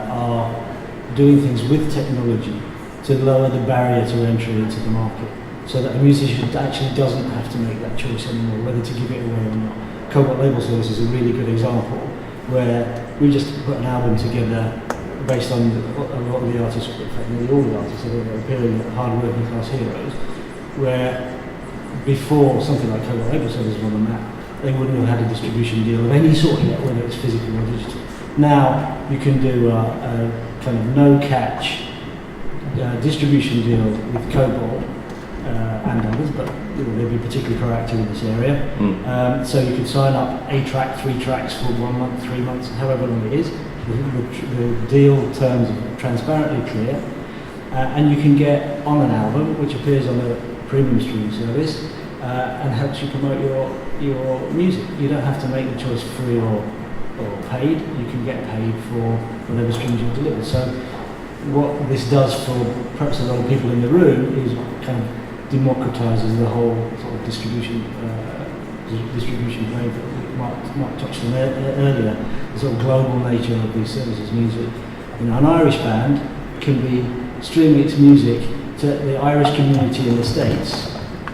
are doing things with technology to lower the barrier to entry into the market, so that a musician actually doesn't have to make that choice anymore, whether to give it away or not. Cobalt Label Service is a really good example, where we just put an album together based on a lot of the artists, in fact nearly all the artists that are appearing at Hard Working Class Heroes, where before something like Cobalt Label Service was on the map, they wouldn't have had a distribution deal of any sort yet, whether it's physical or digital. Now you can do a kind of no-catch distribution deal with Cobalt and others, but they'll be particularly proactive in this area. So you can sign up a track, 3 tracks for 1 month, 3 months, however long it is. The deal terms are transparently clear, and you can get on an album which appears on a premium streaming service and helps you promote your music. You don't have to make the choice free or paid. You can get paid for whatever streams you deliver. So what this does for perhaps a lot of people in the room is kind of democratises the whole sort of distribution play that Mark touched on earlier. The sort of global nature of these services means that an Irish band can be streaming its music to the Irish community in the States,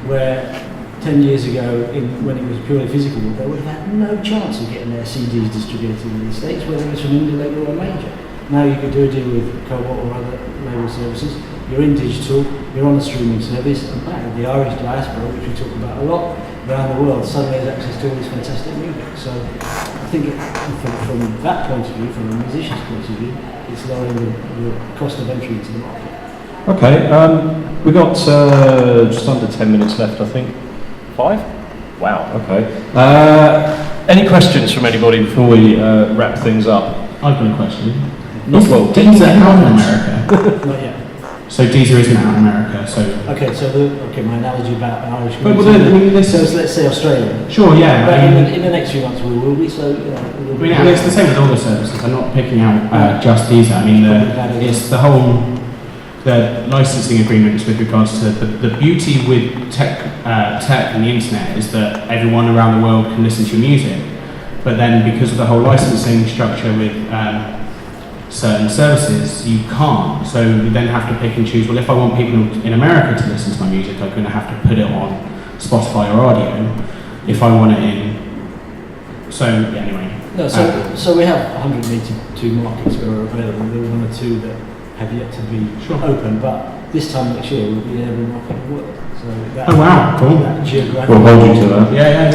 where 10 years ago, when it was purely physical, they would have had no chance of getting their CDs distributed in the States, whether it's from indie label or major. Now you could do a deal with Cobalt or other label services. You're in digital, you're on a streaming service, and bang, the Irish diaspora, which we talk about a lot around the world, suddenly has access to all this fantastic music. So I think from that point of view, from a musician's point of view, it's lowering the cost of entry into the market.
Okay, we've got just under 10 minutes left, I think. 5? Wow, okay. Any questions from anybody before we wrap things up?
I've got a question.
Not well.
Deezer out in America?
Not yet.
So Deezer isn't out in America, so...
Okay, my analogy about an Irish
But
community, so let's say Australia.
Sure, yeah.
But in the next few months we will be, so...
it's the same with all the services. I'm not picking out just Deezer. I mean, it's the whole... The licensing agreements with regards to the beauty with tech and the internet is that everyone around the world can listen to your music, but then because of the whole licensing structure with certain services, you can't. So you then have to pick and choose. Well, if I want people in America to listen to my music, I'm going to have to put it on Spotify or audio. If I want it in, so yeah, anyway.
No, so we have 182 markets where are available. There are 1 or 2 that have yet to be open, but this time next year we'll be in every market in the world. So that,
oh wow, cool.
That geographical.
We'll hold you to that.
Yeah.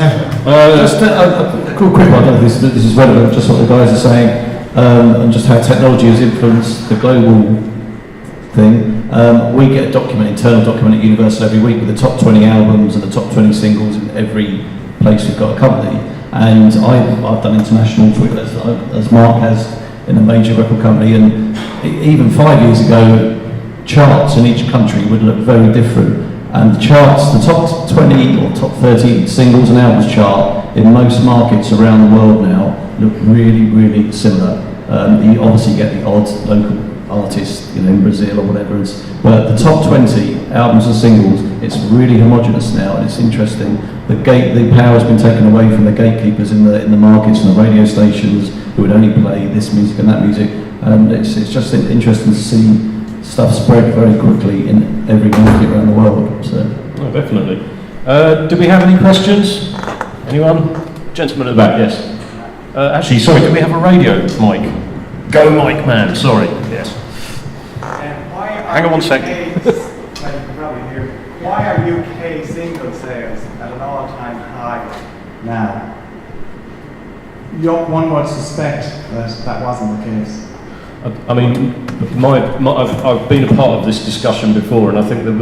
Just a quick one. I don't know if this is relevant, just what the guys are saying, and just how technology has influenced the global thing. We get a internal document at Universal every week with the top 20 albums and the top 20 singles in every place we've got a company. And I've done international as Mark has in a major record company, and even 5 years ago, charts in each country would look very different. And the charts, the top 20 or top 30 singles and albums chart in most markets around the world now look really, really similar. You obviously get the odd local artist, in Brazil or whatever, but the top 20 albums and singles, it's really homogenous now, and it's interesting. The power has been taken away from the gatekeepers in the markets and the radio stations who would only play this music and that music, and it's just interesting to see stuff spread very quickly in every market around the world. So.
Oh, definitely. Do we have any questions? Anyone? Gentleman at the back, yes. Actually, sorry, do we have a radio mic? Go mic man, sorry. Yes. Hang on 1 second.
Why are UK single sales at an all-time high now? One would suspect that wasn't the case.
I mean, I've been a part of this discussion before, and I think that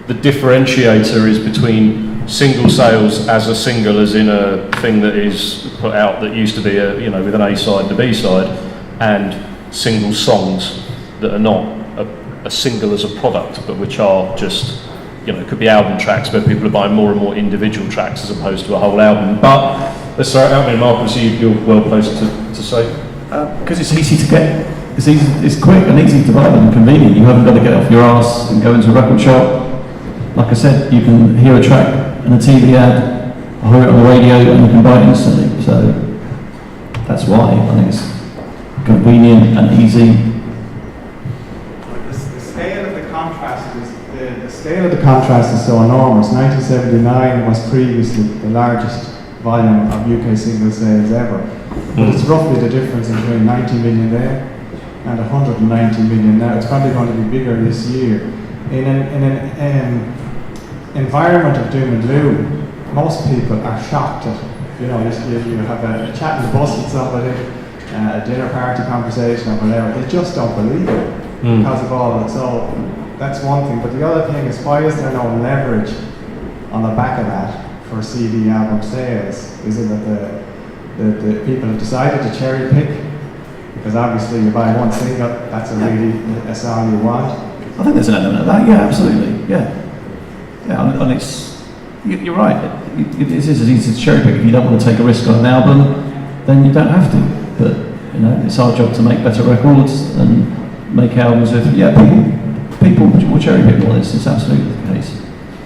the differentiator is between single sales as a single, as in a thing that is put out that used to be with an A side and a B side, and single songs that are not a single as a product, but which are just it could be album tracks where people are buying more and more individual tracks as opposed to a whole album. But let's throw it out there, Mark. You're well placed to say.
Because it's easy to get, it's quick and easy to buy and convenient. You haven't got to get off your arse and go into a record shop. Like I said, you can hear a track in a TV ad, or hear it on the radio, and you can buy it instantly. So That's why. I think it's convenient and easy.
The scale of the contrast is the scale of the contrast is so enormous. 1979 was previously the largest volume of UK single sales ever, but it's roughly the difference between 90 million there and 190 million now. It's probably going to be bigger this year. In an environment of doom and gloom, most people are shocked at, you have a chat in the bus with somebody, a dinner party conversation or whatever. They just don't believe it because of all of it. So that's one thing. But the other thing is, why is there no leverage on the back of that for CD album sales? Is it that the people have decided to cherry pick? Because obviously you buy one single, that's a song you want.
I think there's an element of that. Yeah, absolutely. Yeah. And it's, you're right. It is as easy to cherry pick. If you don't want to take a risk on an album, then you don't have to. But it's our job to make better records and make albums with. People will cherry pick all this. It's absolutely the case.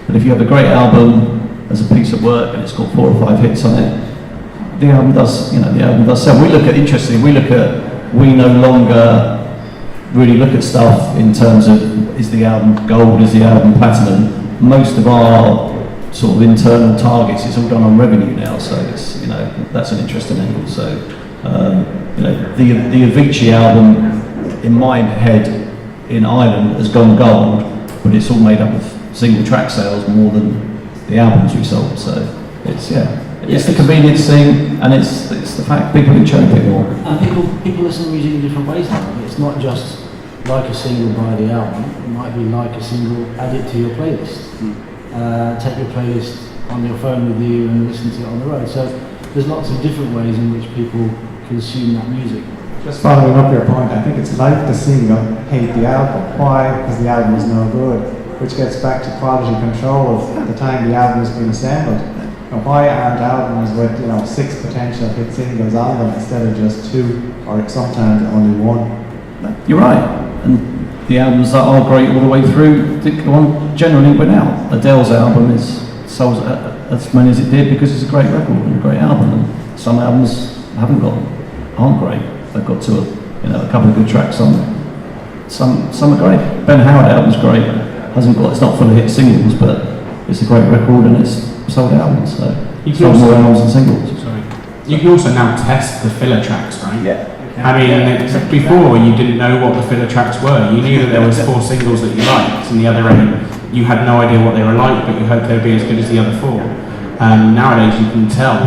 But if you have a great album as a piece of work and it's got 4 or 5 hits on it, the album does. The album does sell. We no longer really look at stuff in terms of, is the album gold, is the album platinum. Most of our sort of internal targets, it's all done on revenue now, so it's, that's an interesting angle. So, the Avicii album, in my head, in Ireland, has gone gold, but it's all made up of single track sales more than the albums we sold. So, it's the convenience thing, and it's the fact people can cherry pick more.
And people listen to music in different ways now. It's not just like a single by the album. It might be like a single, add it to your playlist. Take your playlist on your phone with you and listen to it on the road. So there's lots of different ways in which people consume that music.
Just following up your point, I think it's like the single, hate the album. Why? Because the album is no good, which gets back to quality control at the time the album has been assembled. And why aren't albums with 6 potential hit singles on them instead of just 2 or sometimes only 1?
You're right. And the albums that are great all the way through go on generally win out. Adele's album is sold as many as it did because it's a great record and a great album. And some albums aren't great. They've got a couple of good tracks on them. Some are great. Ben Howard album's great. It's not full of hit singles, but it's a great record and it's sold albums. So sold more albums than singles.
Sorry. You can also now test the filler tracks, right?
Yeah.
I mean, before you didn't know what the filler tracks were. You knew that there was 4 singles that you liked, and the other end you had no idea what they were like, but you hoped they'd be as good as the other 4. Nowadays you can tell,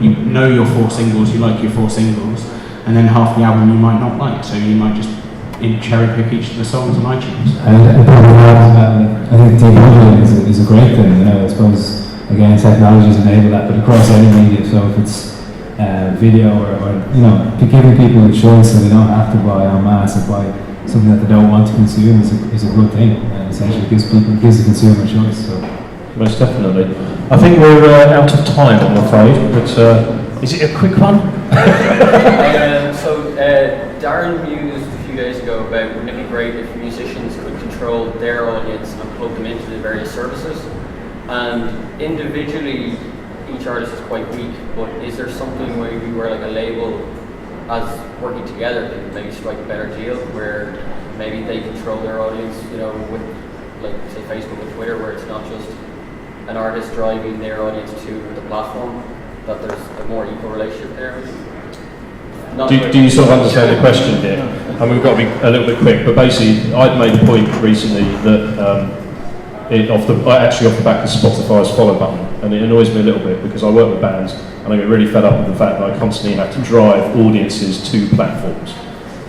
you know your 4 singles, you like your 4 singles, and then half the album you might not like, so you might just cherry pick each of the songs on iTunes.
I think technology is a great thing. I suppose again technology's enabled that, but across any media. So if it's video or giving people a choice so they don't have to buy en masse or buy something that they don't want to consume is a good thing. Essentially gives the consumer a choice. So.
Most definitely. I think we're out of time, I'm afraid, but is it a quick one?
Darren mused a few days ago about wouldn't it be great if musicians could control their audience and plug them into the various services, and individually each artist is quite weak, but is there something where like a label as working together can maybe strike a better deal where maybe they control their audience, with like say Facebook and Twitter, where it's not just an artist driving their audience to the platform, that there's a more equal relationship there?
Do you sort of understand the question here? I mean, we've got to be a little bit quick, but basically I'd made a point recently that off the back of Spotify's follow button, and it annoys me a little bit because I work with bands and I get really fed up with the fact that I constantly have to drive audiences to platforms.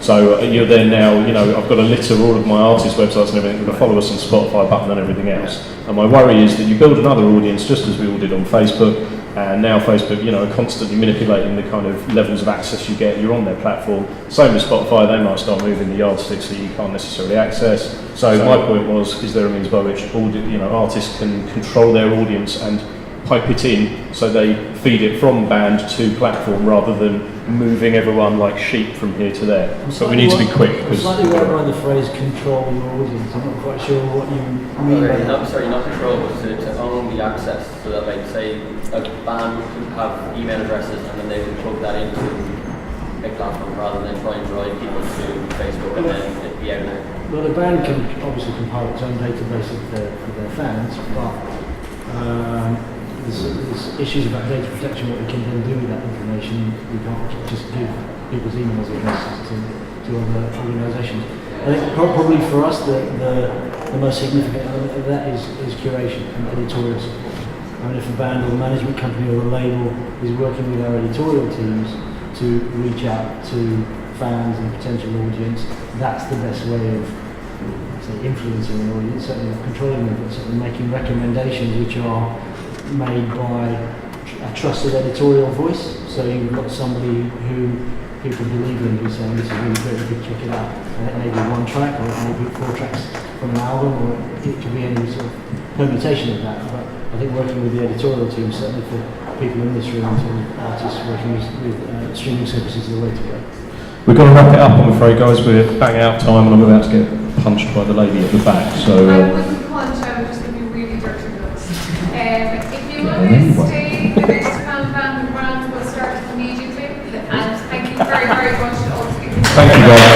So you're there now, I've got to litter all of my artist websites and everything with a follow us on Spotify button and everything else. And my worry is that you build another audience just as we all did on Facebook, and now Facebook, are constantly manipulating the kind of levels of access you get. You're on their platform. Same with Spotify, they might start moving the yardsticks that you can't necessarily access. So my point was, is there a means by which artists can control their audience and pipe it in so they feed it from band to platform rather than moving everyone like sheep from here to there. So we need to be quick.
I'm slightly worried by the phrase control your audience. I'm not quite sure what you mean by that.
Not control, but to own the access, so that like say a band would have email addresses and then they would plug that into a platform rather than try and drive people to Facebook and then it'd be out there?
Well, the band can obviously compile its own database of their fans, but there's issues about data protection, what we can then do with that information. We can't just give people's emails addresses to other organisations. I think probably for us the most significant element of that is curation and editorial support. I mean, if a band or a management company or a label is working with our editorial teams to reach out to fans and potential audience, that's the best way of, say, influencing an audience, certainly not controlling them, but certainly making recommendations which are made by a trusted editorial voice. So you've got somebody who people believe in who's saying this is really great, you could check it out. And it may be one track, or it may be 4 tracks from an album, or it could be any sort of permutation of that. But I think working with the editorial team, certainly for people in this room, and artists working with streaming services, is the way to go.
We've got to wrap it up, I'm afraid, guys. We're bang out of time, and I'm about to get punched by the lady at the back. So
I wouldn't punch, I would just give you really dirty looks. If you want to stay, the next round will start immediately. And thank you very, very much to all of you.
thank you, guys.